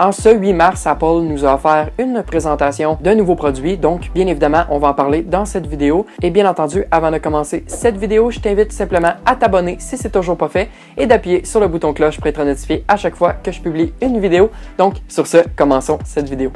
En ce 8 mars, Apple nous a offert une présentation de nouveaux produits, donc bien évidemment, on va en parler dans cette vidéo. Et bien entendu, avant de commencer cette vidéo, je t'invite simplement à t'abonner si c'est toujours pas fait et d'appuyer sur le bouton cloche pour être notifié à chaque fois que je publie une vidéo. Donc sur ce, commençons cette vidéo.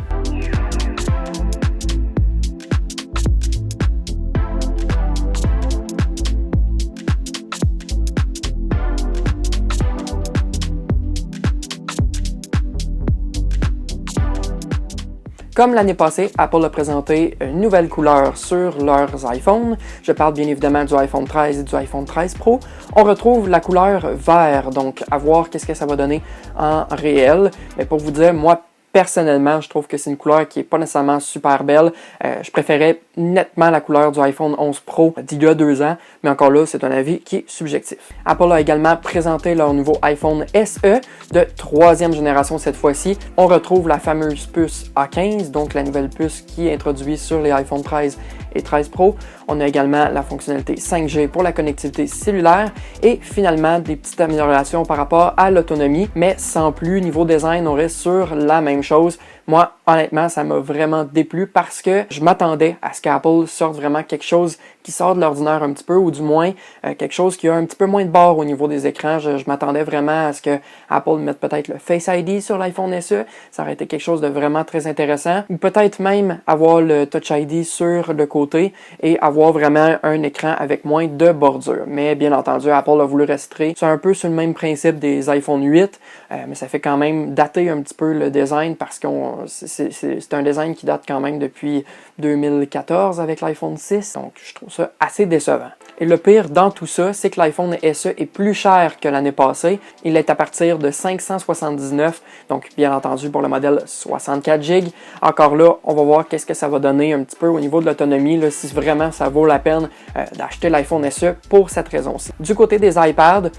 Comme l'année passée, Apple a présenté une nouvelle couleur sur leurs iPhones. Je parle bien évidemment du iPhone 13 et du iPhone 13 Pro. On retrouve la couleur vert, donc à voir qu'est-ce que ça va donner en réel. Mais pour vous dire, moi, personnellement, je trouve que c'est une couleur qui n'est pas nécessairement super belle. Je préférais nettement la couleur du iPhone 11 Pro d'il y a 2 ans, mais encore là, c'est un avis qui est subjectif. Apple a également présenté leur nouveau iPhone SE de 3e génération cette fois-ci. On retrouve la fameuse puce A15, donc la nouvelle puce qui est introduite sur les iPhone 13 et 13 Pro. On a également la fonctionnalité 5G pour la connectivité cellulaire et finalement des petites améliorations par rapport à l'autonomie, mais sans plus, niveau design, on reste sur la même chose. Moi, honnêtement, ça m'a vraiment déplu parce que je m'attendais à ce qu'Apple sorte vraiment quelque chose qui sort de l'ordinaire un petit peu, ou du moins quelque chose qui a un petit peu moins de barre au niveau des écrans. Je m'attendais vraiment à ce que Apple mette peut-être le Face ID sur l'iPhone SE. Ça aurait été quelque chose de vraiment très intéressant. Ou peut-être même avoir le Touch ID sur le côté et avoir vraiment un écran avec moins de bordure. Mais bien entendu, Apple a voulu rester. C'est un peu sur le même principe des iPhone 8, mais ça fait quand même dater un petit peu le design parce que c'est un design qui date quand même depuis 2014 avec l'iPhone 6, donc je trouve ça assez décevant. Et le pire dans tout ça, c'est que l'iPhone SE est plus cher que l'année passée. Il est à partir de 579, donc bien entendu pour le modèle 64 GB. Encore là, on va voir qu'est-ce que ça va donner un petit peu au niveau de l'autonomie, si vraiment ça vaut la peine d'acheter l'iPhone SE pour cette raison-ci. Du côté des iPads,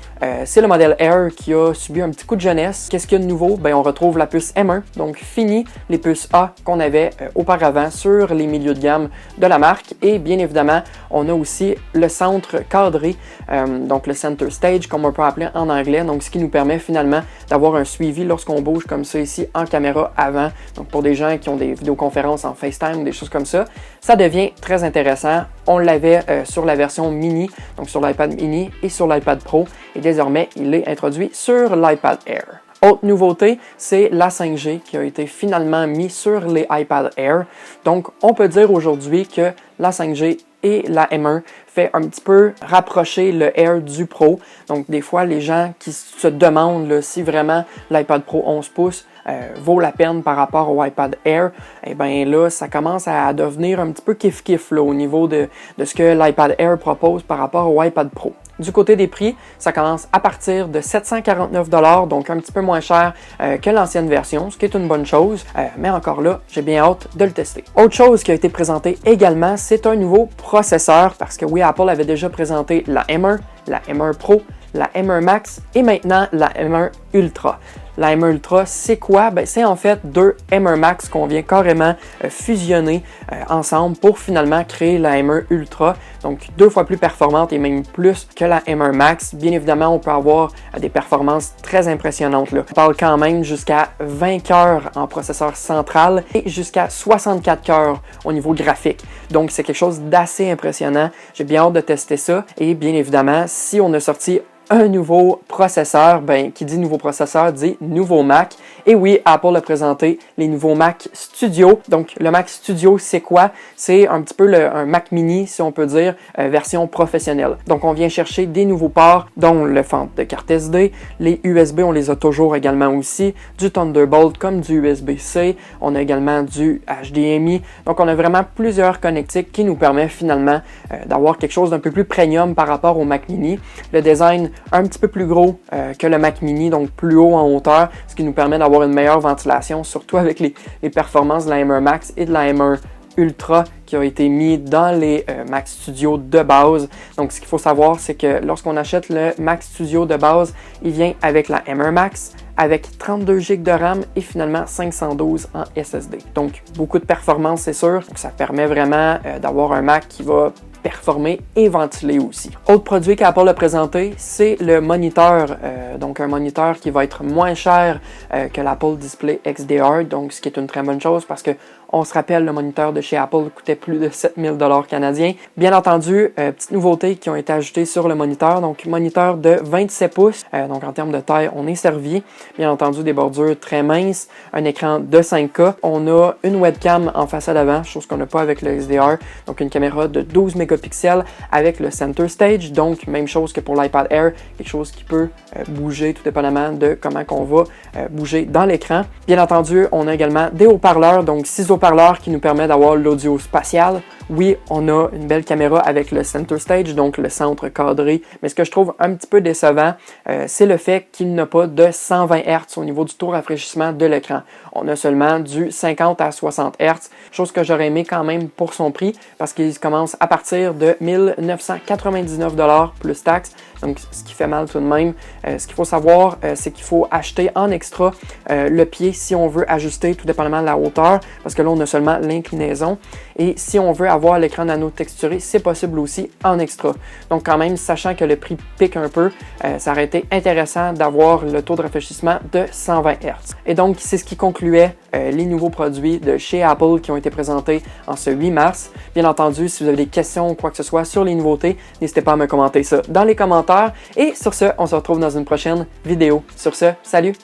c'est le modèle Air qui a subi un petit coup de jeunesse. Qu'est-ce qu'il y a de nouveau? On retrouve la puce M1, donc fini les puces A qu'on avait auparavant sur les milieux de gamme de la marque. Et bien évidemment, on a aussi le centre cadré, donc le center stage comme on peut appeler en anglais, donc ce qui nous permet finalement d'avoir un suivi lorsqu'on bouge comme ça ici en caméra avant, donc pour des gens qui ont des vidéoconférences en FaceTime ou des choses comme ça, ça devient très intéressant. On l'avait sur la version mini, donc sur l'iPad mini et sur l'iPad Pro, et désormais il est introduit sur l'iPad Air. Autre nouveauté, c'est la 5G qui a été finalement mise sur les iPad Air. Donc, on peut dire aujourd'hui que la 5G et la M1 fait un petit peu rapprocher le Air du Pro. Donc, des fois, les gens qui se demandent si vraiment l'iPad Pro 11 pouces vaut la peine par rapport au iPad Air, eh bien là, ça commence à devenir un petit peu kiff-kiff au niveau de ce que l'iPad Air propose par rapport au iPad Pro. Du côté des prix, ça commence à partir de 749 $, donc un petit peu moins cher que l'ancienne version, ce qui est une bonne chose, mais encore là, j'ai bien hâte de le tester. Autre chose qui a été présentée également, c'est un nouveau processeur, parce que oui, Apple avait déjà présenté la M1, la M1 Pro, la M1 Max et maintenant la M1 Ultra. La M1 Ultra, c'est quoi? C'est en fait deux M1 Max qu'on vient carrément fusionner ensemble pour finalement créer la M1 Ultra. Donc 2 fois plus performante et même plus que la M1 Max. Bien évidemment, on peut avoir des performances très impressionnantes. On parle quand même jusqu'à 20 cœurs en processeur central et jusqu'à 64 cœurs au niveau graphique. Donc c'est quelque chose d'assez impressionnant. J'ai bien hâte de tester ça. Et bien évidemment, si on a sorti un nouveau processeur, qui dit nouveau processeur dit nouveau Mac. Et oui, Apple a présenté les nouveaux Mac Studio. Donc, le Mac Studio, c'est quoi? C'est un petit peu un Mac mini, si on peut dire, version professionnelle. Donc, on vient chercher des nouveaux ports, dont le fente de carte SD. Les USB, on les a toujours également aussi. Du Thunderbolt comme du USB-C. On a également du HDMI. Donc, on a vraiment plusieurs connectiques qui nous permettent finalement d'avoir quelque chose d'un peu plus premium par rapport au Mac mini. Le design un petit peu plus gros que le Mac mini, donc plus haut en hauteur, ce qui nous permet d'avoir une meilleure ventilation, surtout avec les performances de la M1 Max et de la M1 Ultra qui ont été mis dans les Mac Studio de base. Donc ce qu'il faut savoir, c'est que lorsqu'on achète le Mac Studio de base, il vient avec la M1 Max, avec 32 GB de RAM et finalement 512 en SSD. Donc beaucoup de performance, c'est sûr. Donc, ça permet vraiment d'avoir un Mac qui va performer et ventiler aussi. Autre produit qu'Apple a présenté, c'est le moniteur, donc un moniteur qui va être moins cher que l'Apple Display XDR, donc ce qui est une très bonne chose parce que on se rappelle, le moniteur de chez Apple coûtait plus de 7000 $ canadiens. Bien entendu, petites nouveautés qui ont été ajoutées sur le moniteur. Donc, moniteur de 27 pouces. Donc, en termes de taille, on est servi. Bien entendu, des bordures très minces. Un écran de 5K. On a une webcam en façade avant, chose qu'on n'a pas avec le XDR. Donc, une caméra de 12 mégapixels avec le Center Stage. Donc, même chose que pour l'iPad Air. Quelque chose qui peut bouger tout dépendamment de comment on va bouger dans l'écran. Bien entendu, on a également des haut-parleurs. Donc, 6 haut-parleurs qui nous permet d'avoir l'audio spatial. Oui, on a une belle caméra avec le Center Stage, donc le centre cadré, mais ce que je trouve un petit peu décevant, c'est le fait qu'il n'a pas de 120 Hz au niveau du taux de rafraîchissement de l'écran. On a seulement du 50 à 60 Hz, chose que j'aurais aimé quand même pour son prix, parce qu'il commence à partir de 1999 $ plus taxes, donc ce qui fait mal tout de même. Ce qu'il faut savoir, c'est qu'il faut acheter en extra le pied si on veut ajuster tout dépendamment de la hauteur, parce que là on a seulement l'inclinaison, et si on veut avoir l'écran nano texturé, c'est possible aussi en extra. Donc quand même, sachant que le prix pique un peu, ça aurait été intéressant d'avoir le taux de rafraîchissement de 120 Hz. Et donc c'est ce qui concluait les nouveaux produits de chez Apple qui ont été présentés en ce 8 mars. Bien entendu, si vous avez des questions ou quoi que ce soit sur les nouveautés, n'hésitez pas à me commenter ça dans les commentaires. Et sur ce, on se retrouve dans une prochaine vidéo. Sur ce, salut!